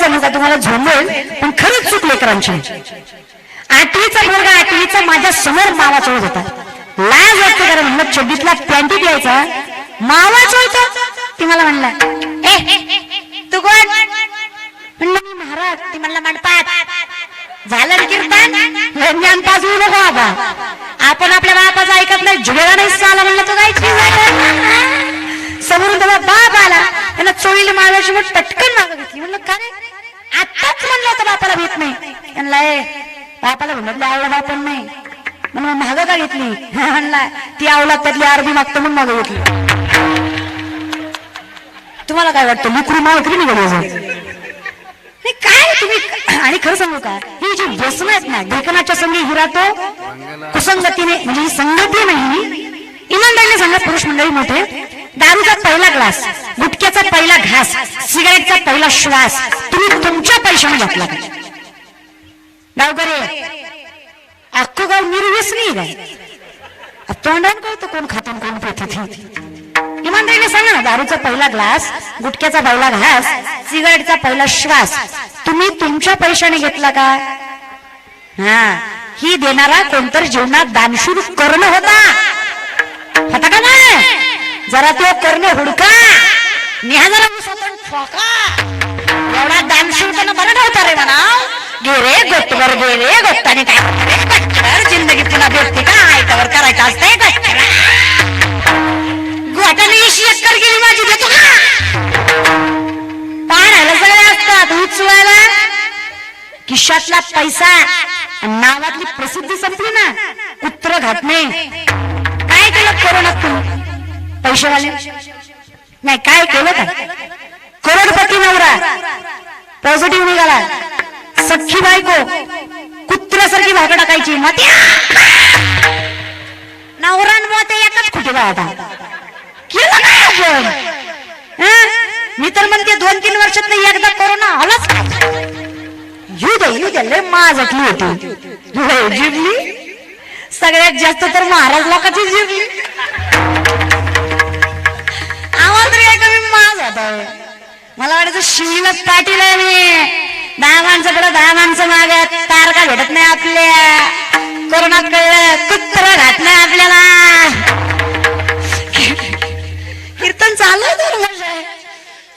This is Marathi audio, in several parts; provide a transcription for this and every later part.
सांगू का तुम्हाला झोंबेल पण खरंच चूक लेकरांची. 8वीचा मुलगा 8वीचा माझ्या समोर मावा चोळत होता. लाज वाटते कारण म्हणलं चड्डीतला पॅन्टी द्यायचा मावा चोळतो. ती मला म्हणला ए तू कोण म्हणलं मी महाराज. ती म्हणला मंडपात झालं कीर्तन ज्ञान पास होऊ नको बाबा. आपण आपल्या बापाचं ऐकत नाही जुळेला नाही चाला म्हणलं तो काय समोरून त्याला बाप आला त्यांना चोळीला मावाची मग पटकन मागं घेतली. म्हणलं का रे आताच म्हणलं होतं बापाला भीत नाही. म्हणला ए बापाला म्हणलं आवडा बापन नाही म्हणून महाग का घेतली. म्हणला ती आवलात त्यातली अर्धी मागतो म्हणून मागं घेतली. तुम्हाला काय वाटतं मुकरी मावकरी निघाली काय तुम्ही. आणि खरं सांगू का ही जी व्यसन आहेत ना ढेकणाच्या संगी हिरा तो कुसंगतीने म्हणजे ही संगती नाही. इमानदारीने सांगा पुरुष मंडळी मोठे दारूचा पहिला ग्लास गुटख्याचा पहिला घास सिगारेटचा पहिला श्वास तुम्ही तुमच्या पैशाने घातला का. गावकरी अख्खं गाव निर्व्यसनी काय तोंडान कळतं कोण खातं कोण पितं. इमानदारीने सांगा ना दारूचा पहिला ग्लास गुटख्याचा पहिला घास सिगारेटचा पहिला श्वास तुम्ही तुमच्या पैशाने घेतला का. हा ही देणारा कोणतर जीवनात दानशूर करणं होता का नाही. जरा तो करणं हुडका निहा जरा एवढा दानशूर करणं बरं नव्हता रे म्हणा. गेरे गोटवर गेरे गोट्टाने काय जिंदगी तुला भेटते का आयतावर करायचं असतंय गोटाने एकर गेली माझी देतो का. पाहायला सगळे असतात उचवायला खिशातला पैसा नावातली प्रसिद्धी संपली ना कुत्र घातणे. काय केलं कोरोनात तुम्ही पैशावाले नाही काय केलं का. करोडपती नवरा पॉझिटिव्ह निघाला सख्खी बायको कुत्र्यासारखी भाग टाकायची नवरांमुळे ते एकच कुठे आता केलं काय आपण. मी तर म्हणते 2-3 वर्षात नाही एकदा कोरोना आलाच येऊ दे लय माझटली होती जिरली सगळ्यात जास्त तर महाराज लोकांची जिरली. आवाज रे कमी माज होता. मला वाटायचं शिवीलाच पाटील आहे मी 10 माणसाकडे 10 माणसं मागत तारका भेटत नाही आपल्या. कोरोनात कळलं कुत्र घात नाही आपल्याला. कीर्तन चालू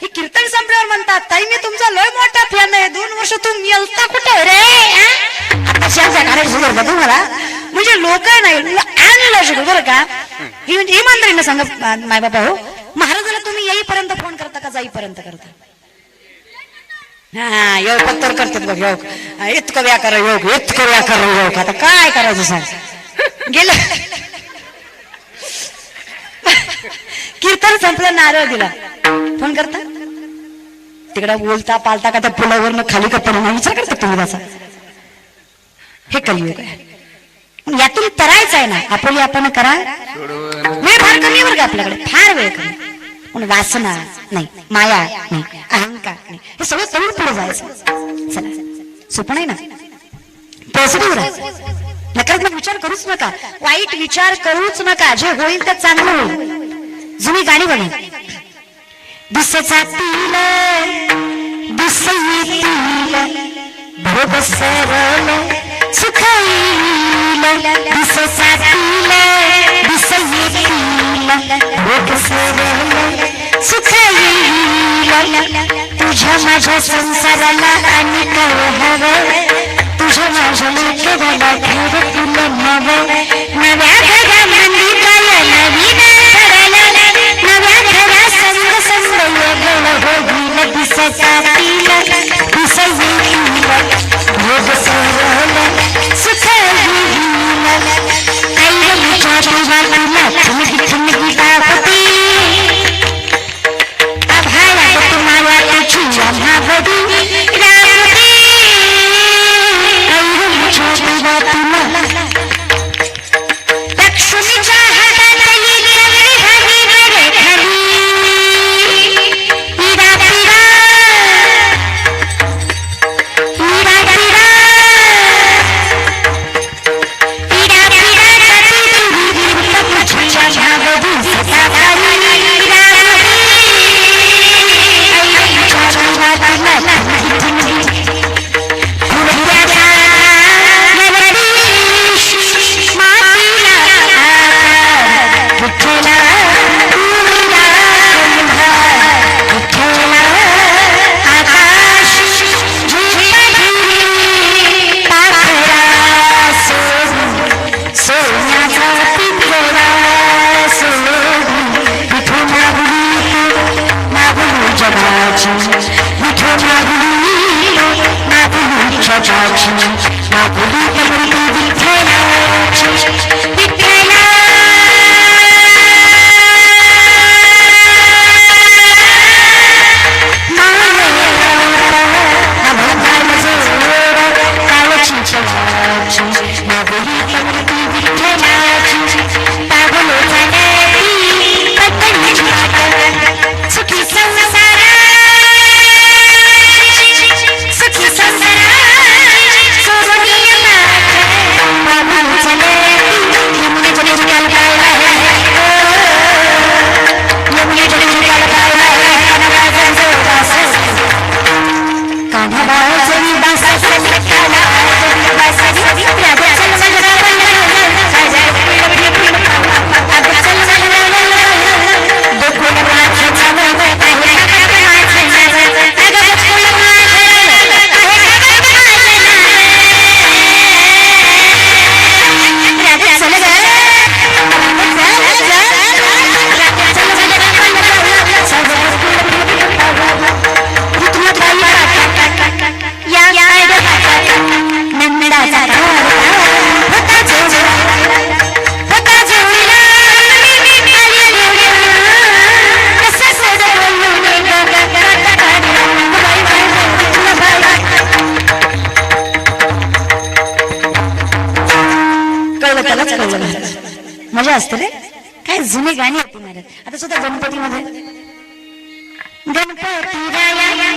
हे कीर्तन संपल्यावर म्हणतात ताई मी तुमचा लय मोठा फॅन आहे 2 वर्ष तुम्ही येलता कुठे रे. आता शेवटच्या कार्य सुरू करता तुम्हाला म्हणजे लोक नाही आणलं शकतो बरं का. इमानदारीने सांगा माय बाबा हो महाराजाला तुम्ही येईपर्यंत फोन करता का जाईपर्यंत करता. हा योग पत्तर करतात बघ योग इतकं व्याकार योग इतकं व्याकार योग. आता काय करायचं सांग गेलं कीर्तन संपलं नारळ दिला फोन करता तिकडे बोलता पालता का त्या पुलावरनं खाली कपडा विचार करता तुम्ही त्याचा. हे कलियुग आहे यातून करायचं आहे ना आपली आपण करा. वेळ फार कमी बरं का आपल्याकडे फार वेळ कमी. पण वासना नाही माया नाही अहंकार नाही हे सगळं तरुण पुढे जायचं. चला सोपं आहे ना. पॉझिटिव्ह राहायचं नकारात्मक विचार करूच नका वाईट विचार करूच नका. जे होईल ते चांगलं होईल. जुनी गाणी बघा दिसेचा तिल दिस येतील बरोबर सरळ सुख येईल. दिसेचा तिल दिस येतील बरोबर सरळ सुख येईल. तुझ्या माझ्या संसाराला आणि काय हवं तुझ्या माझ्या लेकराला घर तुला नवं. नव्या घरामध्ये काय नवीन नव्या घरा संग संग होईल. दिसता तिल दिस येईल भोग सरळ सुख येईल. आईच्या तुला ठुमकी ठुमकी दाखवती आभाळात तुम्हाला तुझी भावडी रामती. आईच्या तुला लक्ष्मीच्या हातातली चंद्री भागी बरे खाली पिरा पिरा पिरा पिरा पिरा पिरा तुझ्या भावडी सदा खाली रामती. आईच्या तुला विठ्ठलाची मागुली कमळी विठ्ठलाची विठ्ठला मजा असते रे काय जुने गाणी होती महाराज आता सुद्धा गणपती मध्ये गणपती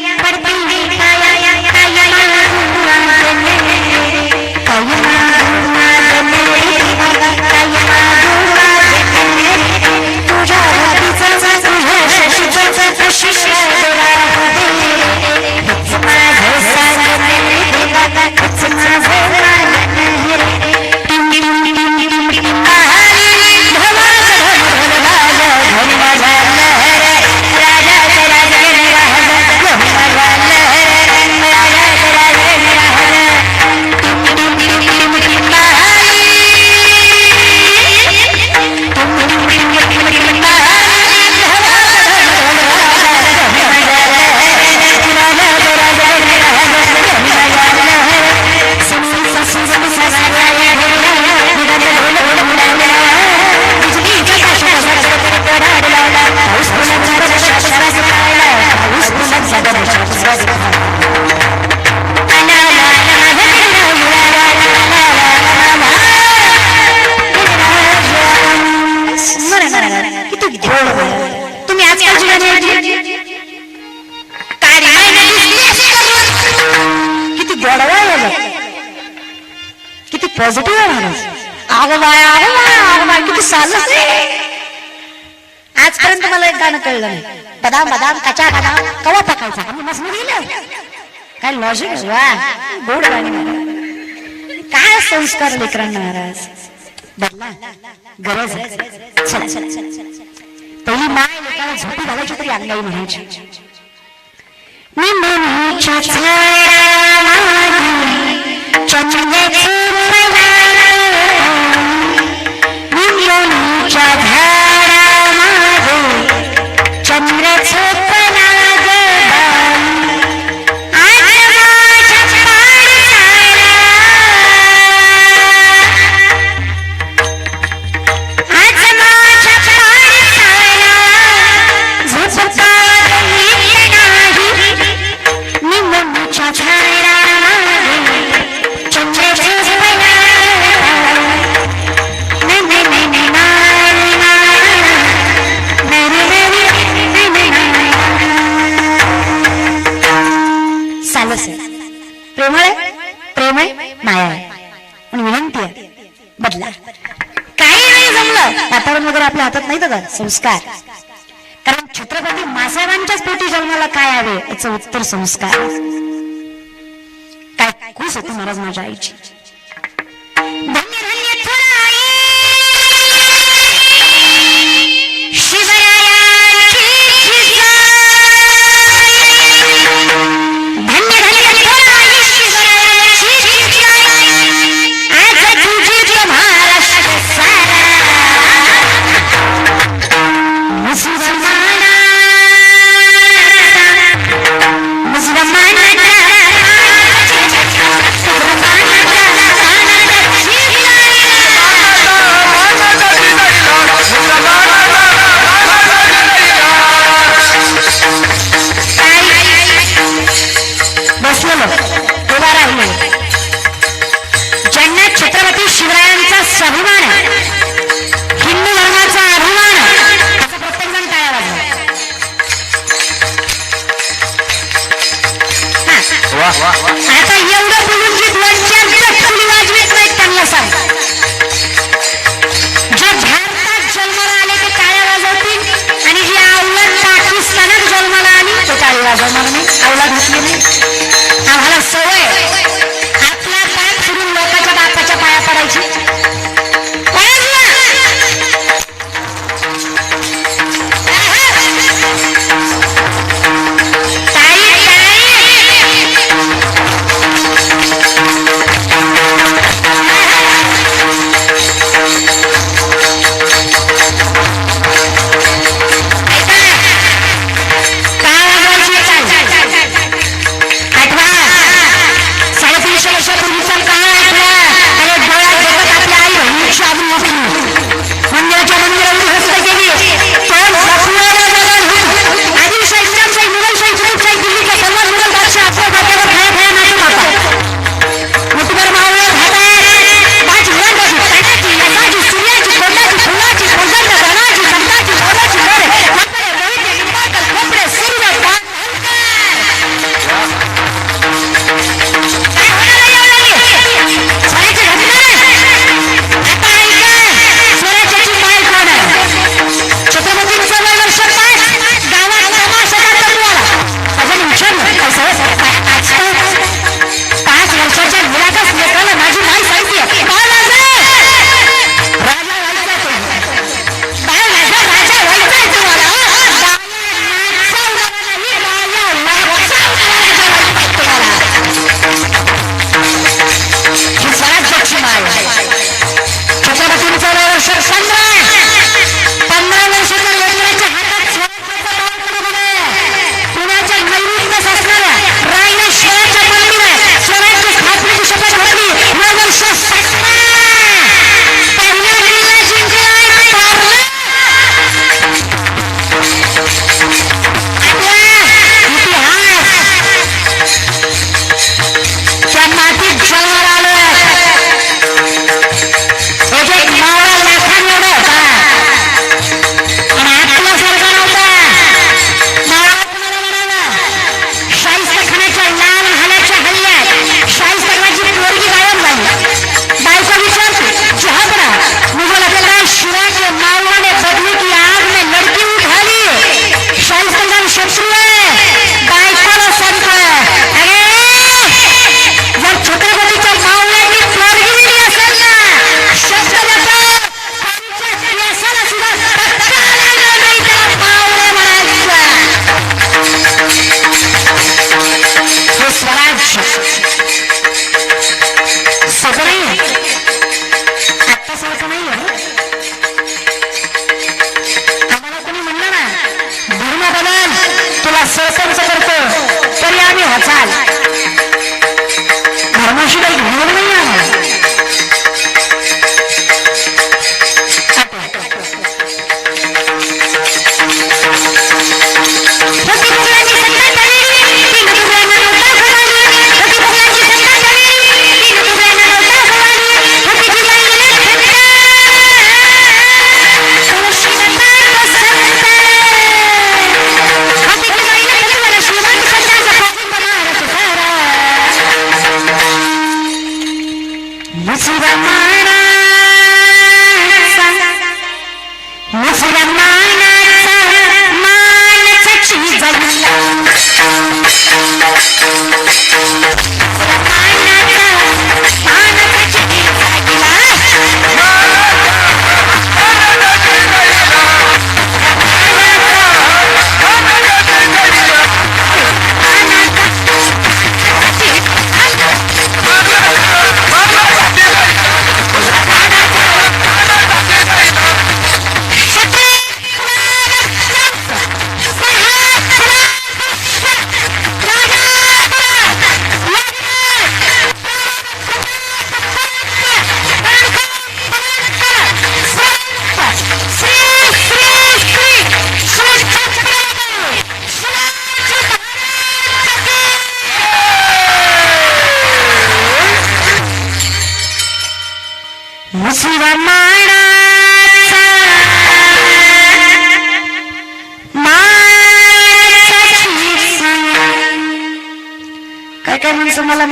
तुम्ही आजकालची किती गोडवा किती पॉझिटिव्ह महाराज अगं बाय किती साल आजपर्यंत मला एक गाणं कळलं नाही बदाम बदाम कचा बदाम कवा पकायचा आम्ही मस्त गेलं काय लॉजिक वा गोड गाणी काय संस्कार लेकरांना महाराज बदला गरज पहिली माय लोकांना झोपी घालायची तरी अंगाई म्हणायची वातावरण वगैरे आपल्या हातात नाही दादा संस्कार कारण छत्रपती मासाहेबांच्याच पोटी जन्माला काय हवे याचं उत्तर संस्कार काय खुश होती महाराज माझ्या आईची बसलेलो उभा राहिलो ज्यांना छत्रपती शिवरायांचा स्वाभिमान हिंदू धर्माचा अभिमान त्याचा प्रत्येक जण टाळ्या वाजवा आता एवढं बोलून जी दोन चार फुली वाजवीत नाहीत त्यांना सांग जे भारतात जन्माला आले ते टाळ्या वाजवतील आणि जी अवलाद पाकिस्तानात जन्माला आली ते टाळी वाजवणार नाही अवलाद घेतली नाही आम्हाला सवय आपला पाय फिरून लोकांच्या बापाच्या पाया पडायची उशिरा मानाचा माणसाची काय काय माणसं मला